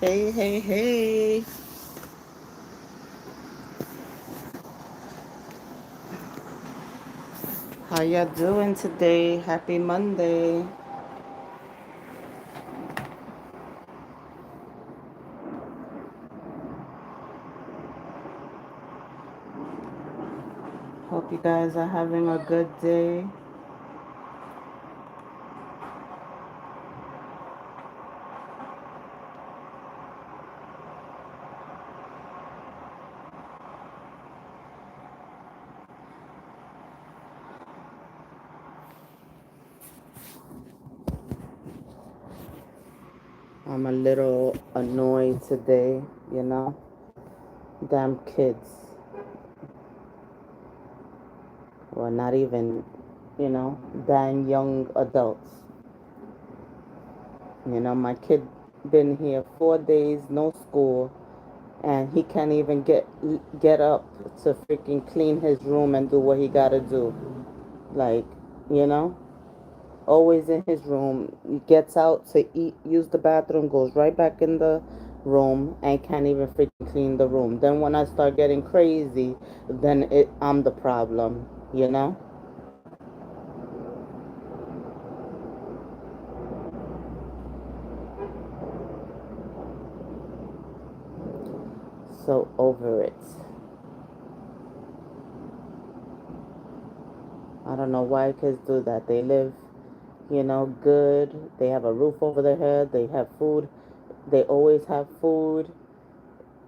Hey, hey, hey. How ya doing today? Happy Monday. Hope you guys are having a good day. I'm a little annoyed today, you know? Damn kids. Well, not even, damn young adults. My kid been here 4 days, no school, and he can't even get up to freaking clean his room and do what he gotta do. Like, you know? Always in his room, gets out to eat, use the bathroom, goes right back in the room and can't even freaking clean the room. Then when I start getting crazy, then I'm the problem, you know? So over it. I don't know why kids do that. They live, good. They have a roof over their head. They have food. They always have food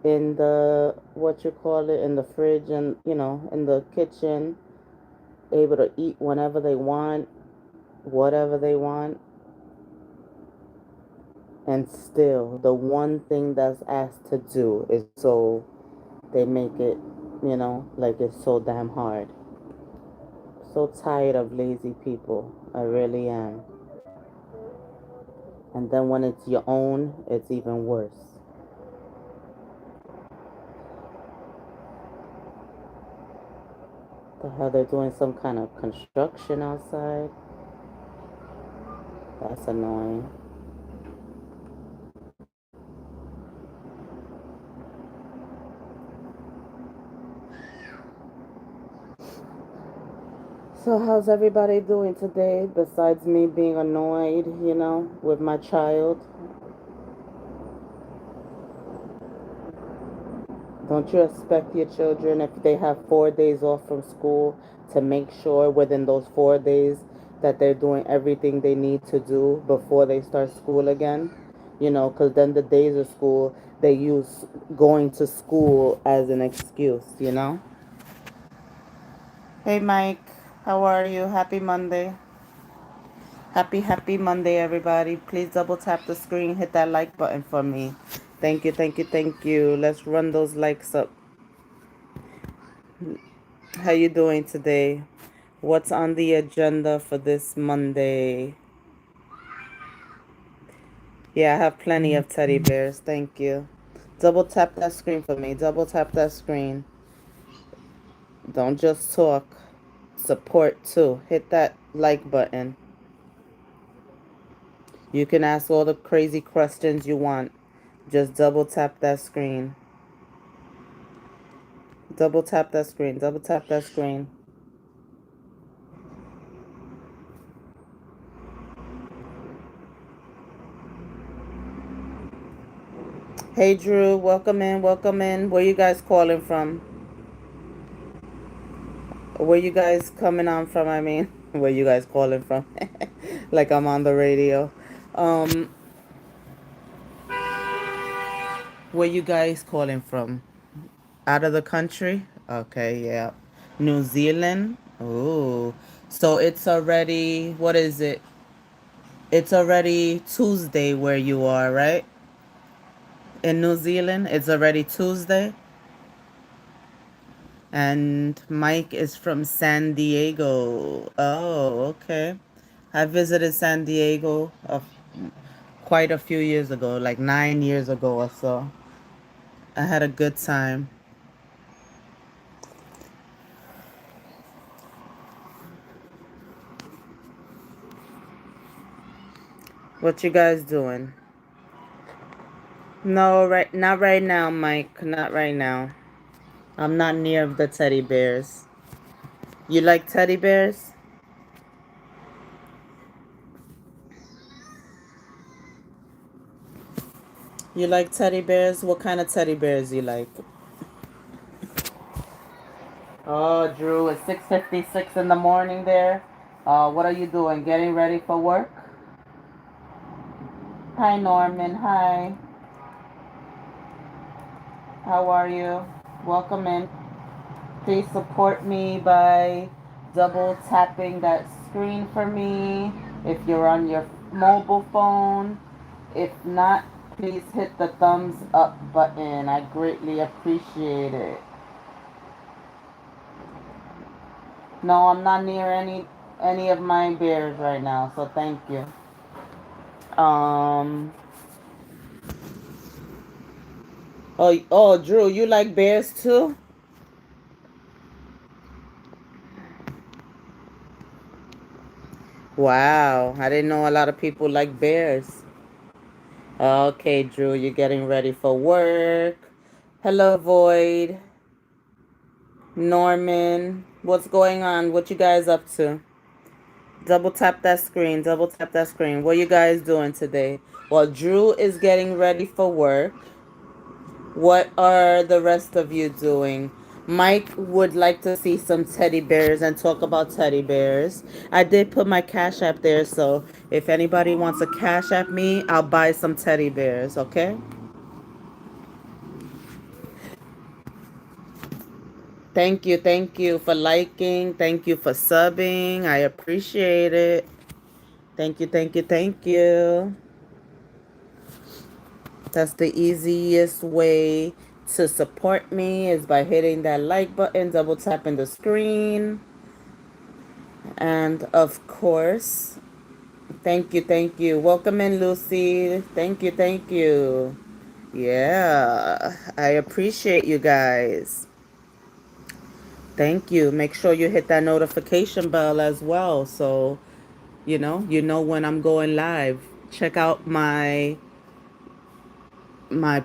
in the, what you call it, in the fridge and, in the kitchen, able to eat whenever they want, whatever they want, and still the one thing that's asked to do is so they make it, like it's so damn hard. So tired of lazy people. I really am. And then when it's your own, it's even worse. The hell, they're doing some kind of construction outside. That's annoying. So how's everybody doing today besides me being annoyed, with my child? Don't you expect your children, if they have 4 days off from school, to make sure within those 4 days that they're doing everything they need to do before they start school again? Because then the days of school, they use going to school as an excuse. Hey, Mike. How are you? Happy Monday. Happy Monday, everybody. Please double tap the screen, hit that like button for me. Thank you, thank you, thank you. Let's run those likes up. How you doing today? What's on the agenda for this Monday? Yeah, I have plenty of teddy bears. Thank you. Double tap that screen for me. Double tap that screen. Don't just talk. Support too. Hit that like button. You can ask all the crazy questions you want. Just double tap that screen. Double tap that screen. Double tap that screen. Hey Drew, welcome in, welcome in. Where you guys calling from? Where you guys coming on from? I mean, where you guys calling from? Like I'm on the radio. Um, where you guys calling from? Out of the country? Okay, yeah. New Zealand? Ooh. So it's already, what is it? It's already Tuesday where you are, right? In New Zealand, it's already Tuesday. And Mike is from San Diego. Oh, okay. I visited San Diego quite a few years ago, like 9 years ago or so. I had a good time. What you guys doing? No, not right now, Mike. Not right now. I'm not near the teddy bears. You like teddy bears? You like teddy bears? What kind of teddy bears you like? Oh, Drew, it's 6:56 in the morning there. What are you doing? Getting ready for work? Hi, Norman. Hi. How are you? Welcome in. Please support me by double tapping that screen for me if you're on your mobile phone. If not, please hit the thumbs up button. I greatly appreciate it. No, I'm not near any of my bears right now, so thank you. Um oh, Drew, you like bears too? Wow, I didn't know a lot of people like bears. Okay, Drew, you're getting ready for work. Hello, Void. Norman. What's going on? What you guys up to? Double tap that screen. Double tap that screen. What you guys doing today? Well, Drew is getting ready for work. What are the rest of you doing? Mike would like to see some teddy bears and talk about teddy bears. I did put my Cash App there, so if anybody wants a Cash App me, I'll buy some teddy bears, okay? Thank you for liking. Thank you for subbing. I appreciate it. Thank you. That's the easiest way to support me is by hitting that like button, double tapping the screen. And of course, thank you. Welcome in, Lucy. Thank you. Yeah, I appreciate you guys. Thank you. Make sure you hit that notification bell as well so you know when I'm going live. Check out my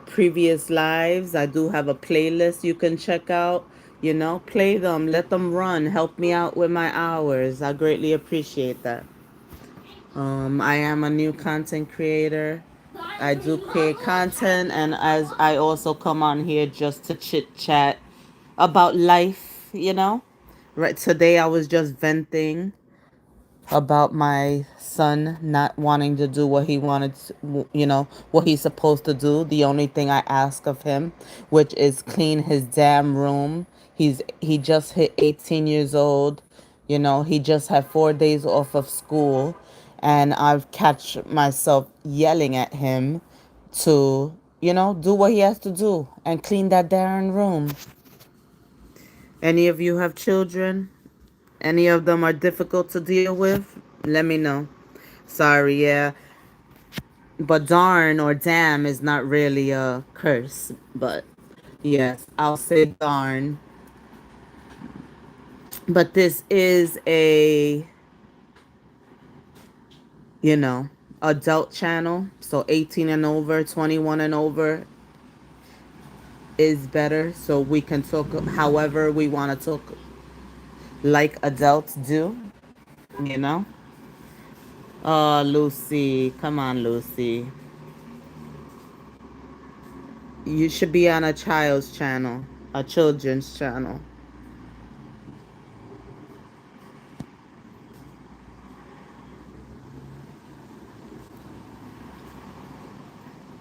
previous lives. I do have a playlist you can check out. Play them, let them run. Help me out with my hours. I greatly appreciate that. I am a new content creator. I do create content, and as I also come on here just to chit chat about life. Right today, I was just venting about my son not wanting to do what he wanted to, what he's supposed to do. The only thing I ask of him, which is clean his damn room. He just hit 18 years old. He just had 4 days off of school, and I've catch myself yelling at him to, do what he has to do and clean that darn room. Any of you have children? Any of them are difficult to deal with? Let me know. Sorry, yeah. But darn or damn is not really a curse. But yes, I'll say darn. But this is you know, adult channel. So 18 and over, 21 and over is better. So we can talk however we want to talk like adults do, you know? Oh, Lucy. Come on, Lucy. You should be on a child's channel, a children's channel.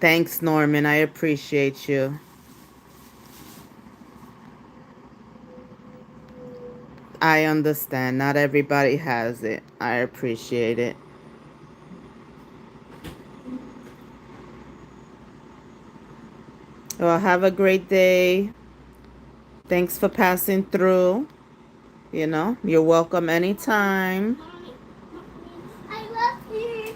Thanks, Norman. I appreciate you. I understand. Not everybody has it. I appreciate it. Well, have a great day. Thanks for passing through. You're welcome anytime. I love you.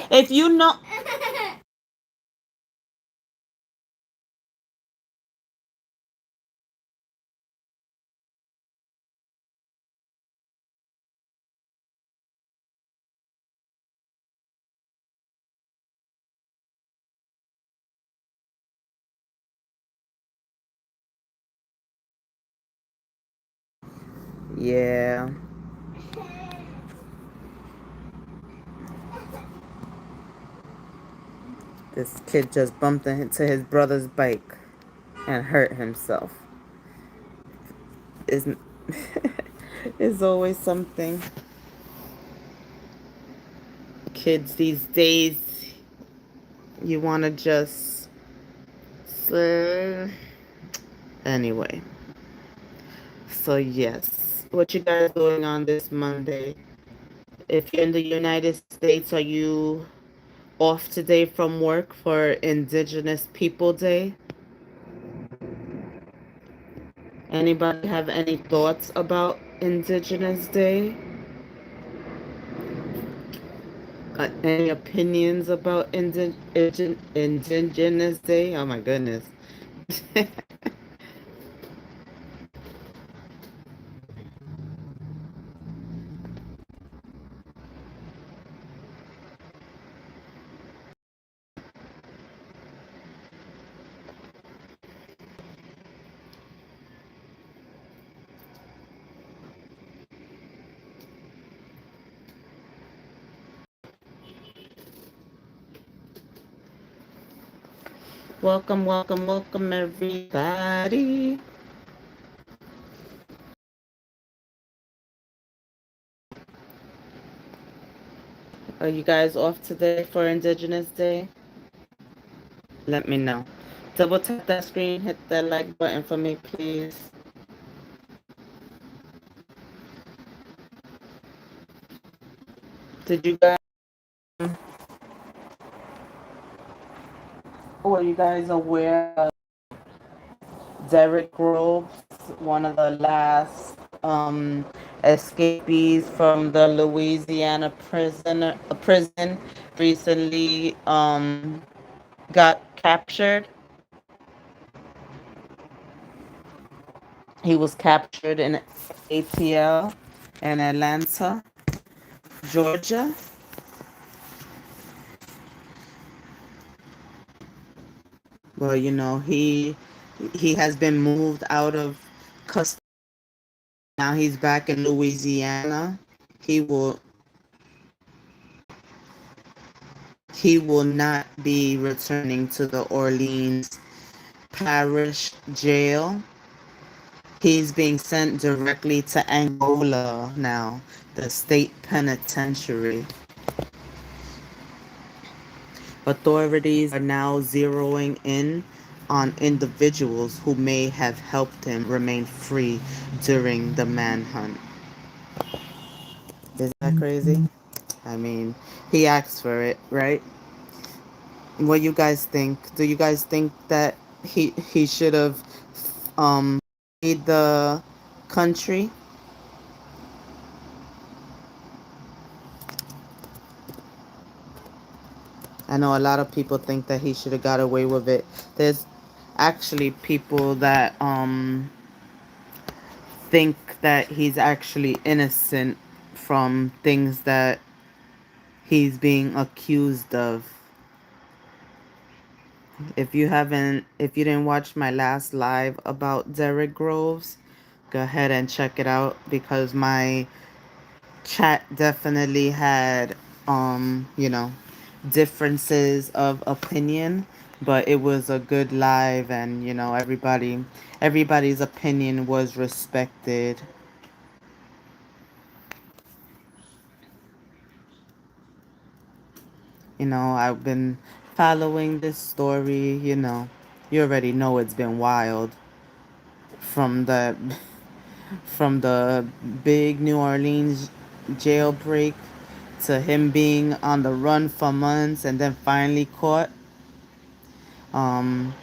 If you know Yeah, this kid just bumped into his brother's bike and hurt himself. Isn't It's always something. Kids these days, you want to just. Anyway, so yes. What you guys doing on this Monday? If you're in the United States, are you off today from work for Indigenous People Day? Anybody have any thoughts about Indigenous Day? Any opinions about Indigenous Day? Oh my goodness. Welcome, welcome, welcome, everybody. Are you guys off today for Indigenous Day? Let me know. Double tap that screen, hit that like button for me, please. Did you guys, were you guys aware of Derrick Groves, one of the last escapees from the Louisiana prison, recently got captured? He was captured in ATL in Atlanta, Georgia. Well, he has been moved out of custody. Now he's back in Louisiana. He will he will not be returning to the Orleans Parish jail. He's being sent directly to Angola now, the State Penitentiary. Authorities are now zeroing in on individuals who may have helped him remain free during the manhunt. Is that crazy? I mean, he asked for it, right? What you guys think? Do you guys think that he should have freed the country? I know a lot of people think that he should have got away with it. There's actually people that think that he's actually innocent from things that he's being accused of. If you didn't watch my last live about Derrick Groves, go ahead and check it out because my chat definitely had, you know, differences of opinion, but it was a good live and, everybody's opinion was respected. I've been following this story, you already know it's been wild from the big New Orleans jailbreak to him being on the run for months and then finally caught. Um,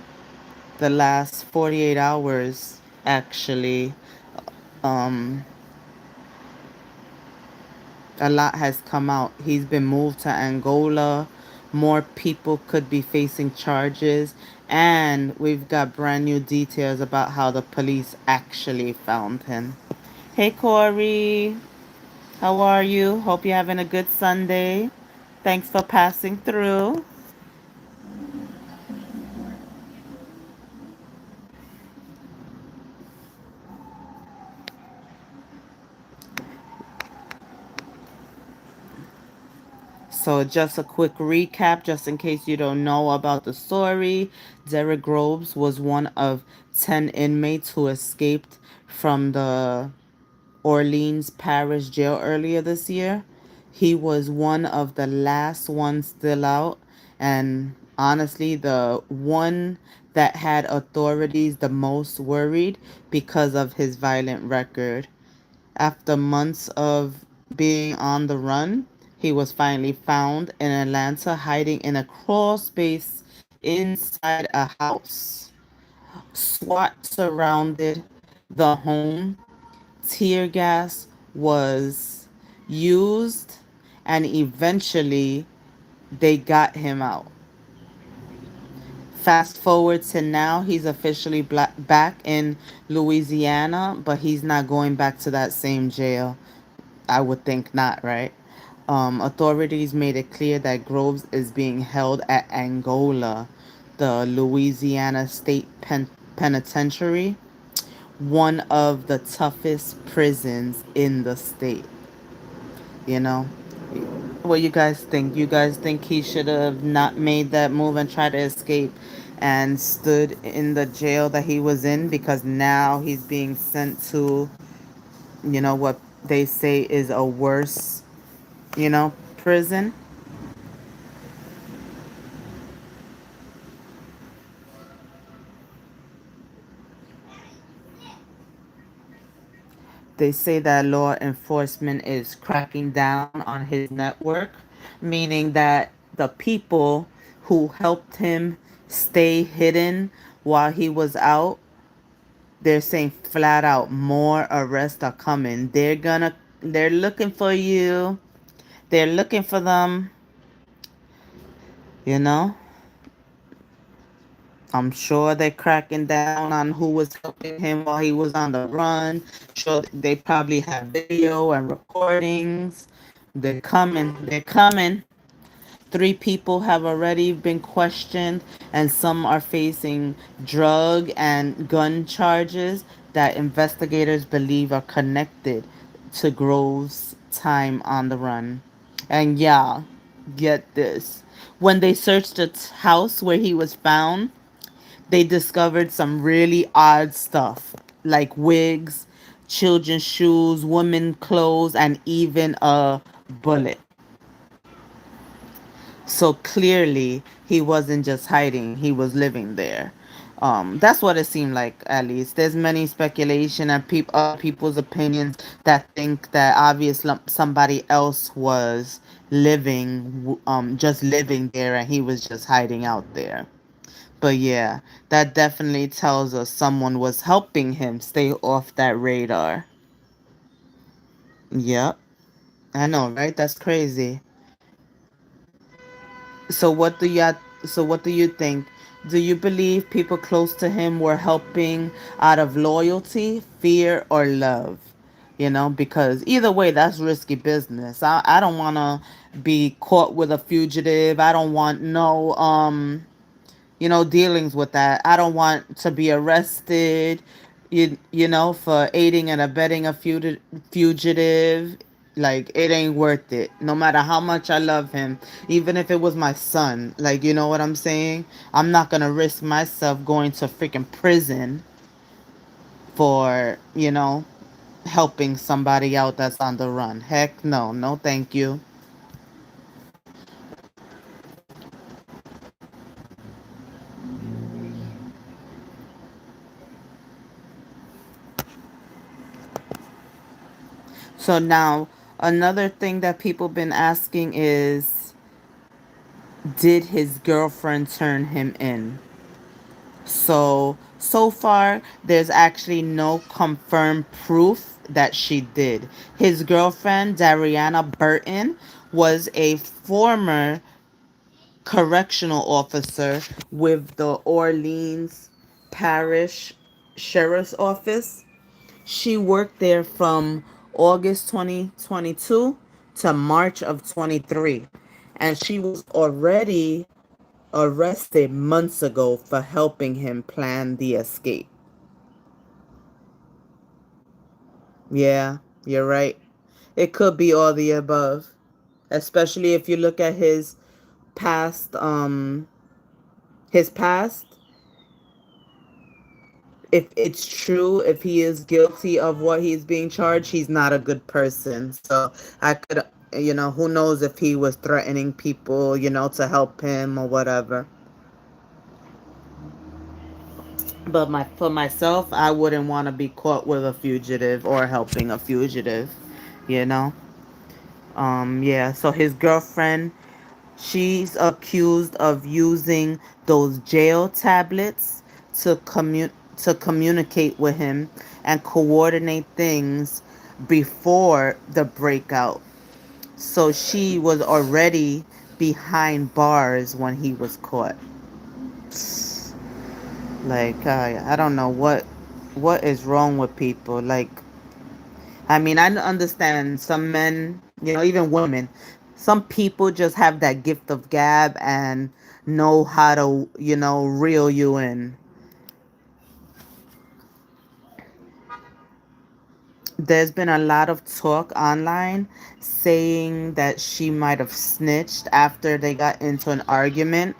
the last 48 hours, actually, um, a lot has come out. He's been moved to Angola. More people could be facing charges. And we've got brand new details about how the police actually found him. Hey, Corey. How are you? Hope you're having a good Sunday. Thanks for passing through. So, just a quick recap, just in case you don't know about the story. Derrick Groves was one of 10 inmates who escaped from the Orleans Parish Jail earlier this year. He was one of the last ones still out, and honestly, the one that had authorities the most worried because of his violent record. After months of being on the run, he was finally found in Atlanta hiding in a crawl space inside a house. SWAT surrounded the home. Tear gas was used, and eventually they got him out. Fast forward to now, he's officially back in Louisiana, but he's not going back to that same jail. I would think not, right? Authorities made it clear that Groves is being held at Angola, the Louisiana State Penitentiary, one of the toughest prisons in the state. You know, what you guys think? You guys think he should have not made that move and tried to escape and stood in the jail that he was in, because now he's being sent to, what they say is a worse, prison? They say that law enforcement is cracking down on his network, meaning that the people who helped him stay hidden while he was out, they're saying flat out more arrests are coming. They're looking for you. They're looking for them, you know? I'm sure they're cracking down on who was helping him while he was on the run. Sure, they probably have video and recordings. They're coming. They're coming. Three people have already been questioned, and some are facing drug and gun charges that investigators believe are connected to Grove's time on the run. And yeah, get this. When they searched the house where he was found, they discovered some really odd stuff like wigs, children's shoes, women clothes, and even a bullet. So clearly, he wasn't just hiding, he was living there. That's what it seemed like, at least. There's many speculation and other people's opinions that think that obviously somebody else was just living there, and he was just hiding out there. But yeah, that definitely tells us someone was helping him stay off that radar. Yep, I know, right? That's crazy. So what do you so what do you think? Do you believe people close to him were helping out of loyalty, fear, or love? Because either way, that's risky business. I don't want to be caught with a fugitive. I don't want no dealings with that. I don't want to be arrested, for aiding and abetting a fugitive. Like, it ain't worth it. No matter how much I love him, even if it was my son, like, you know what I'm saying? I'm not gonna risk myself going to freaking prison for, helping somebody out that's on the run. Heck no, no, thank you. So now, another thing that people been asking is, did his girlfriend turn him in? So far, there's actually no confirmed proof that she did. His girlfriend, Dariana Burton, was a former correctional officer with the Orleans Parish Sheriff's Office. She worked there from August 2022 to March of 23. And she was already arrested months ago for helping him plan the escape. Yeah, you're right. It could be all the above. especially if you look at past his past. If it's true, if he is guilty of what he's being charged, he's not a good person. So I could, who knows if he was threatening people, to help him or whatever. But for myself, I wouldn't want to be caught with a fugitive or helping a fugitive, you know. Yeah. So his girlfriend, she's accused of using those jail tablets to communicate with him and coordinate things before the breakout. So she was already behind bars when he was caught. Like I don't know what is wrong with people. Like, I mean, I understand some men, even women. Some people just have that gift of gab and know how to, reel you in. There's been a lot of talk online saying that she might have snitched after they got into an argument,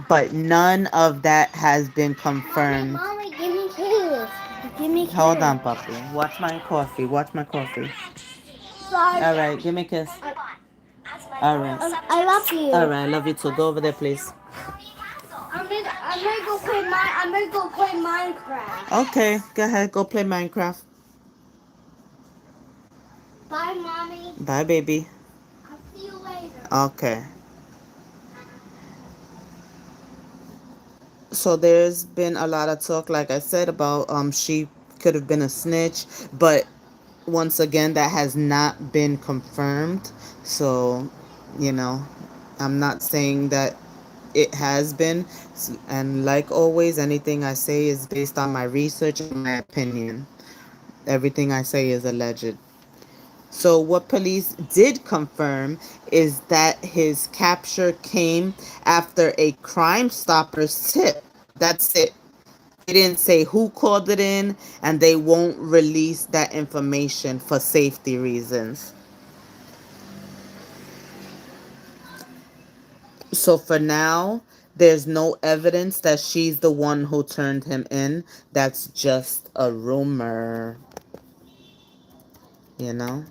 but none of that has been confirmed. Mommy, give me kiss. Give me kiss. Hold on, puppy. Watch my coffee. Watch my coffee. Sorry. All right, give me a kiss. All right. I love you. All right, I love you too. Go over there, please. I'm gonna go play I'm gonna go play Minecraft. Okay, go ahead. Go play Minecraft. Bye, mommy. Bye, baby. I'll see you later. Okay. So there's been a lot of talk, like I said, about she could have been a snitch, but once again that has not been confirmed. So, you know, I'm not saying that it has been. And like always, anything I say is based on my research and my opinion. Everything I say is alleged. So, what police did confirm is that his capture came after a Crime Stoppers tip. That's it. They didn't say who called it in, and they won't release that information for safety reasons. So, for now, there's no evidence that she's the one who turned him in. That's just a rumor. You know?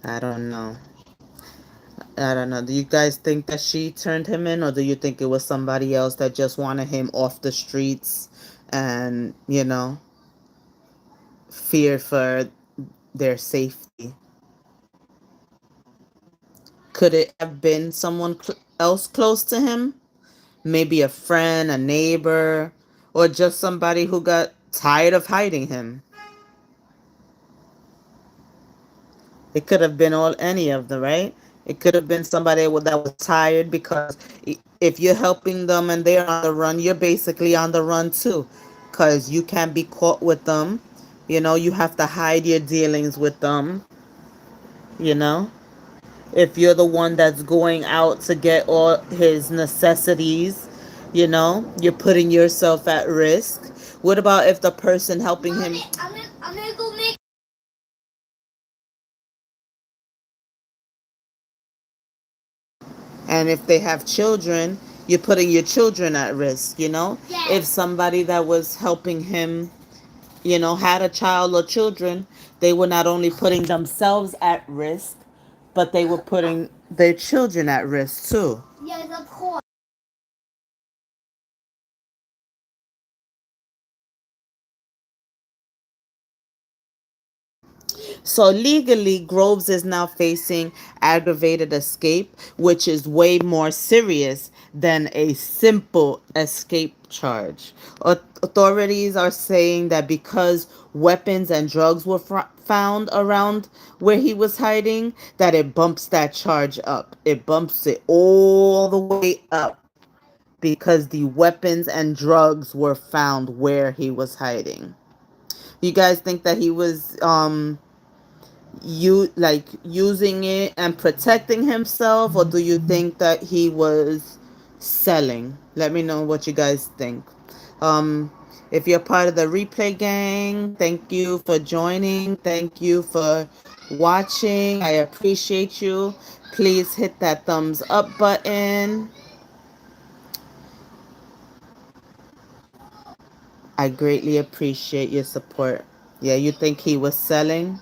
I don't know. I don't know. Do you guys think that she turned him in, or do you think it was somebody else that just wanted him off the streets and, feared for their safety? Could it have been someone else close to him? Maybe a friend, a neighbor, or just somebody who got tired of hiding him? It could have been any of them, right? It could have been somebody that was tired, because if you're helping them and they're on the run, you're basically on the run too, because you can't be caught with them. You have to hide your dealings with them. You know, if you're the one that's going out to get all his necessities, you're putting yourself at risk. What about if the person helping him? I'm gonna go make. And if they have children, you're putting your children at risk. Yes. If somebody that was helping him, had a child or children, they were not only putting themselves at risk, but they were putting their children at risk too. Yes, of course. So legally, Groves is now facing aggravated escape, which is way more serious than a simple escape charge. Authorities are saying that because weapons and drugs were found around where he was hiding, that it bumps that charge up. It bumps it all the way up, because the weapons and drugs were found where he was hiding. You guys think that he was using it and protecting himself, or do you think that he was selling? Let me know what you guys think. um if you're part of the replay gang, thank you for joining. Thank you for watching. I appreciate you. Please hit that thumbs up button. I greatly appreciate your support. Yeah, you think he was selling?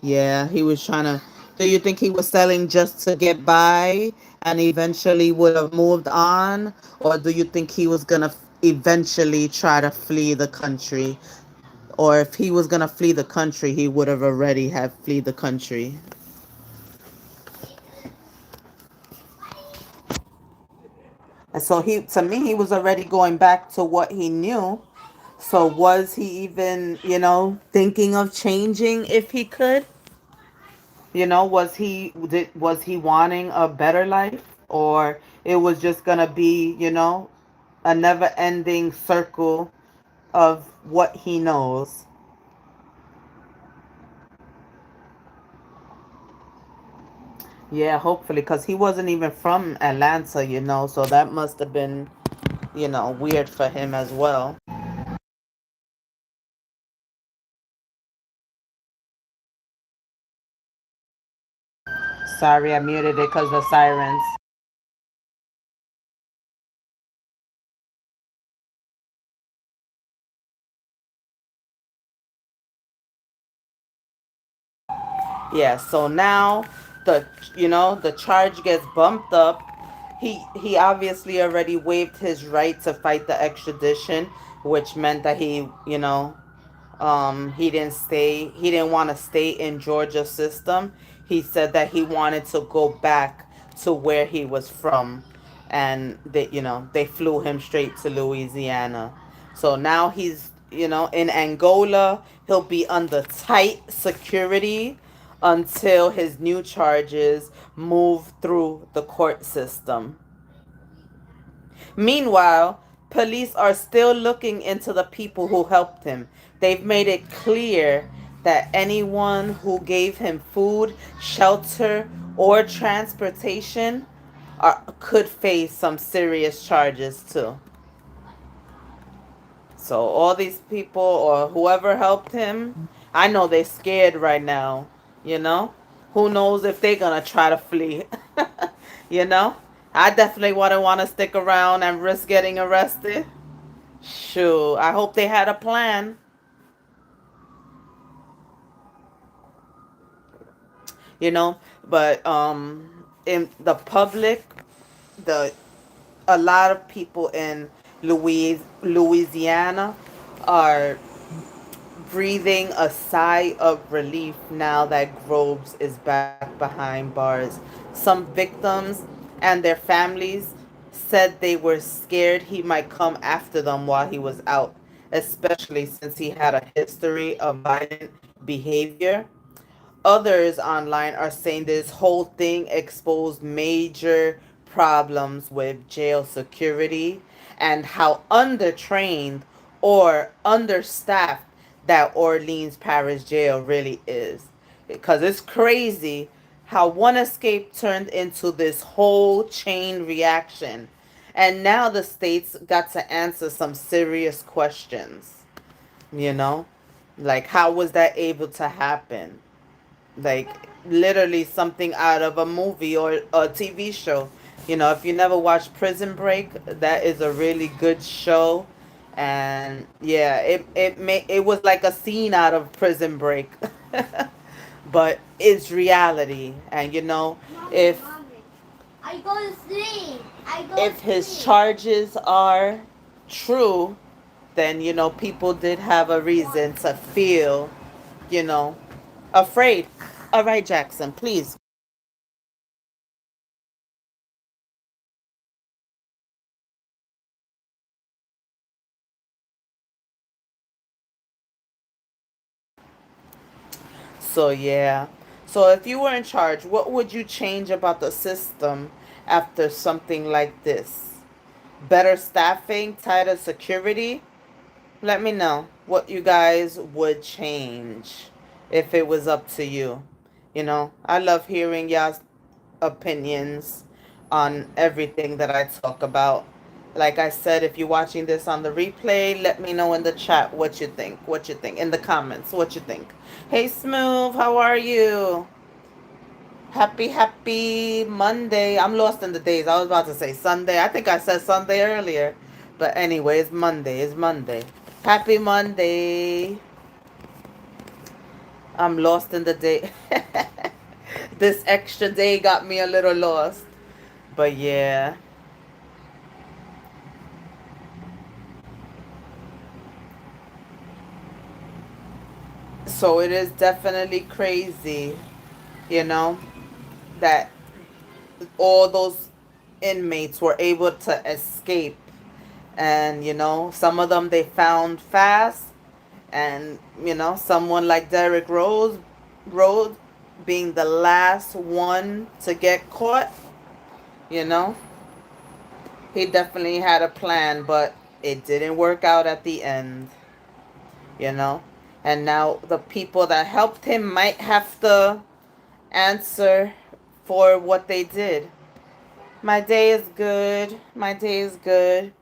Yeah, he was trying to. Do you think he was selling just to get by and eventually would have moved on? Or do you think he was going to eventually try to flee the country? Or if he was going to flee the country, he would have already have flee the country. And so he, to me, he was already going back to what he knew. So was he even, thinking of changing if he could? Was he wanting a better life, or it was just gonna be, a never-ending circle of what he knows? Yeah, hopefully, because he wasn't even from Atlanta, so that must have been, weird for him as well. Sorry, I muted it because the sirens. Yeah, so now the charge gets bumped up. He obviously already waived his right to fight the extradition, which meant that he didn't want to stay in Georgia's system. He said that he wanted to go back to where he was from, and they flew him straight to Louisiana. So now he's in Angola. He'll be under tight security until his new charges move through the court system. Meanwhile, police are still looking into the people who helped him. They've made it clear that anyone who gave him food, shelter, or transportation could face some serious charges too. So all these people or whoever helped him, I know they're scared right now, you know? Who knows if they're gonna try to flee, you know? I definitely wouldn't want to stick around and risk getting arrested. Shoot, I hope they had a plan, you know? But in the public, the a lot of people in Louisiana are breathing a sigh of relief now that Groves is back behind bars. Some victims and their families said they were scared he might come after them while he was out, especially since he had a history of violent behavior. Others online are saying this whole thing exposed major problems with jail security and how undertrained or understaffed that Orleans Parish jail really is. Because it's crazy how one escape turned into this whole chain reaction. And now the state's got to answer some serious questions, you know? Like, how was that able to happen? Like literally something out of a movie or a TV show. If you never watched Prison Break, that is a really good show. And yeah, it was like a scene out of Prison Break. But it's reality. And Mommy, if mommy. I go to sleep. I go if to his sleep. charges are true, then people did have a reason to feel, you know, afraid. All right, Jackson, please. So yeah. So if you were in charge, what would you change about the system after something like this? Better staffing, tighter security? Let me know what you guys would change if it was up to you. I love hearing y'all's opinions on everything that I talk about. Like I said, if you're watching this on the replay, let me know in the chat what you think. What you think in the comments. What you think. Hey, Smooth, how are you? Happy Monday. I'm lost in the days. I was about to say Sunday. I think I said Sunday earlier. But anyway, it's Monday. It's Monday. Happy Monday. I'm lost in the day. This extra day got me a little lost. But yeah. So it is definitely crazy, you know, that all those inmates were able to escape. And, some of them they found fast. And, someone like Derrick Rose being the last one to get caught, you know, he definitely had a plan, but it didn't work out at the end, you know. And now the people that helped him might have to answer for what they did. My day is good. My day is good.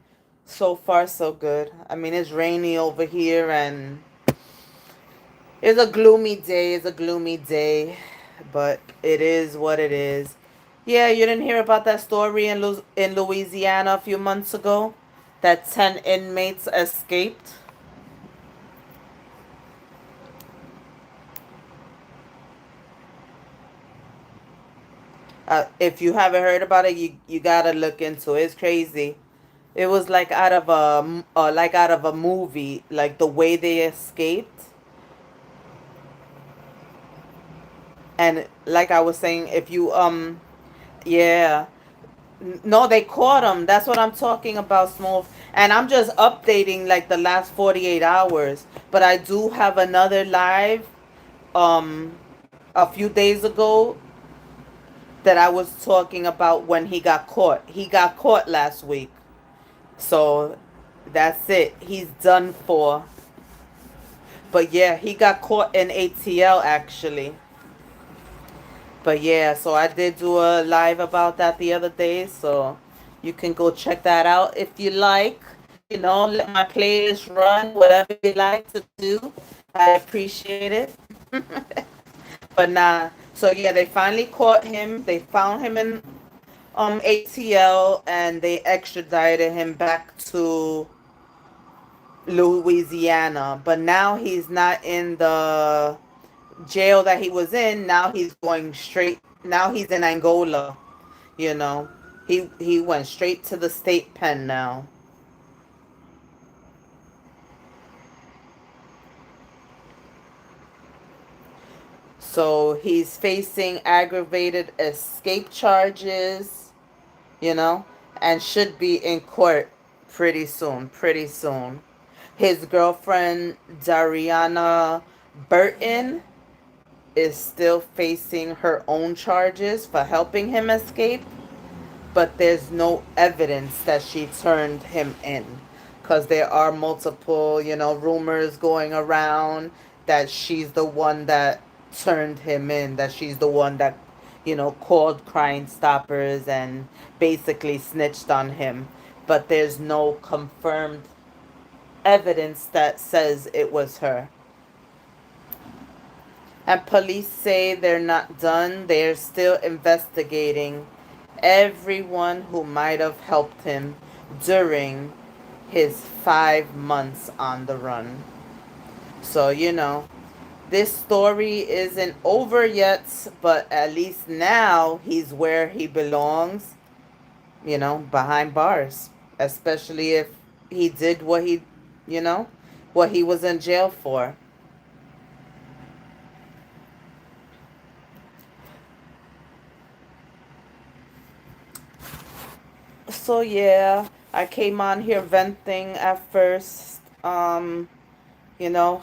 So far, so good. I mean, it's rainy over here, and it's a gloomy day. It's a gloomy day, but it is what it is. Yeah, you didn't hear about that story in Louisiana a few months ago? That 10 inmates escaped? If you haven't heard about it, you gotta look into it. It's crazy. It was like out of a movie, like the way they escaped. And like I was saying, if you yeah, no, they caught him. That's what I'm talking about, Smooth. And I'm just updating like the last 48 hours. But I do have another live um a few days ago that I was talking about when he got caught. He got caught last week. So that's it. He's done for. But yeah, he got caught in ATL actually. But yeah, so I did do a live about that the other day, so you can go check that out if you like. Let my playlist run, whatever you like to do. I appreciate it. But nah, so yeah, they finally caught him. They found him in ATL, and they extradited him back to Louisiana. But now he's not in the jail that he was in. Now he's going straight. Now he's in Angola. You know, he went straight to the state pen now. So he's facing aggravated escape charges, you know, and should be in court pretty soon. Pretty soon. His girlfriend Dariana Burton is still facing her own charges for helping him escape, but there's no evidence that she turned him in, because there are multiple, rumors going around that she's the one that turned him in, that she's the one that, called Crime Stoppers and basically snitched on him. But there's no confirmed evidence that says it was her. And police say they're not done. They're still investigating everyone who might have helped him during his 5 months on the run. So, this story isn't over yet, but at least now he's where he belongs, behind bars. Especially if he did you know, what he was in jail for. So yeah, I came on here venting at first,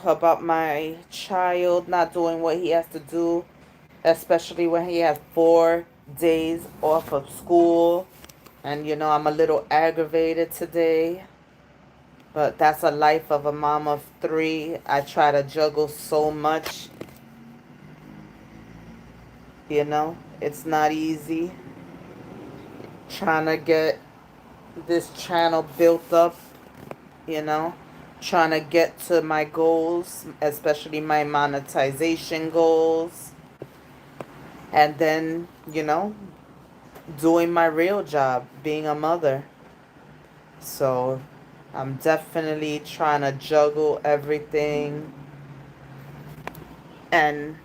about my child not doing what he has to do, especially when he has 4 days off of school. And I'm a little aggravated today, but that's a life of a mom of three. I try to juggle so much, it's not easy trying to get this channel built up, you know, trying to get to my goals, especially my monetization goals, and then, doing my real job, being a mother. So I'm definitely trying to juggle everything and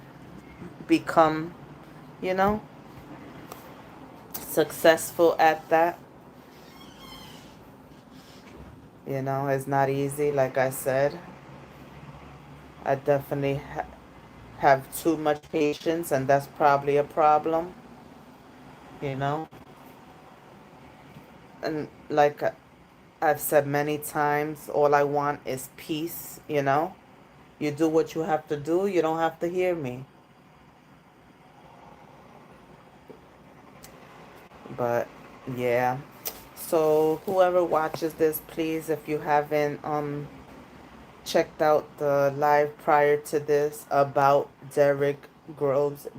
become, you know, successful at that. It's not easy, like I said. I definitely have too much patience, and that's probably a problem, you know. And like I've said many times, all I want is peace, you know. You do what you have to do, you don't have to hear me. But yeah. So whoever watches this, please, if you haven't checked out the live prior to this about Derrick Rhodes,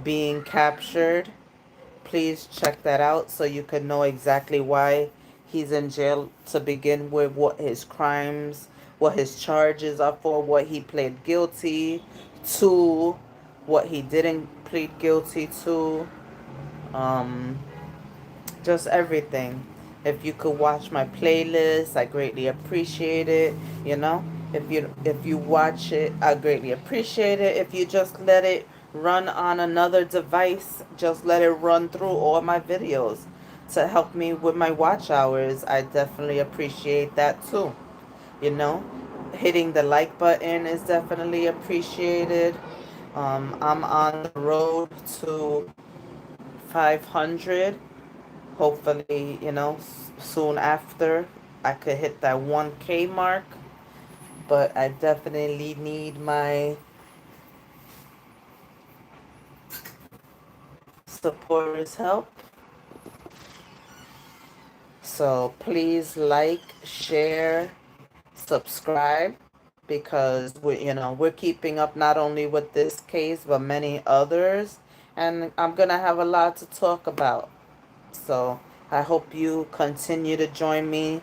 being captured, please check that out so you can know exactly why he's in jail to begin with, what his crimes, what his charges are for, what he pled guilty to, what he didn't plead guilty to. Um, just everything. If you could watch my playlist, I greatly appreciate it. You know, if you watch it, I greatly appreciate it. If you just let it run on another device, just let it run through all my videos to help me with my watch hours. I definitely appreciate that too. You know, hitting the like button is definitely appreciated. I'm on the road to 500. Hopefully, soon after I could hit that 1K mark. But I definitely need my supporters' help. So please like, share, subscribe, because we're keeping up not only with this case but many others, and I'm gonna have a lot to talk about. So I hope you continue to join me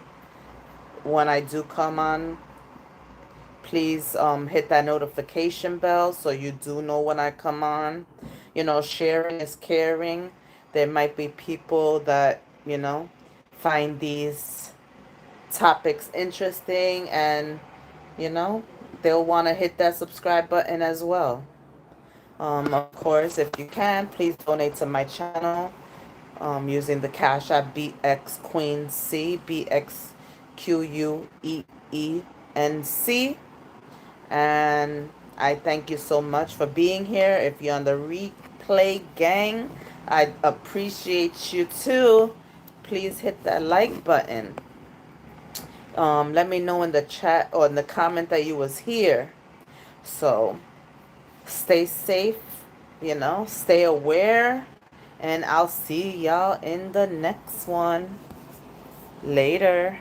when I do come on. Please hit that notification bell so you do know when I come on. Sharing is caring. There might be people that, find these topics interesting, and, you know, they'll want to hit that subscribe button as well. Of course, if you can, please donate to my channel using the Cash App BX Queen C, BXQUEENC. And I thank you so much for being here. If you're on the replay gang, I appreciate you too. Please hit that like button. Let me know in the chat or in the comment that you was here. So stay safe, stay aware, and I'll see y'all in the next one. Later.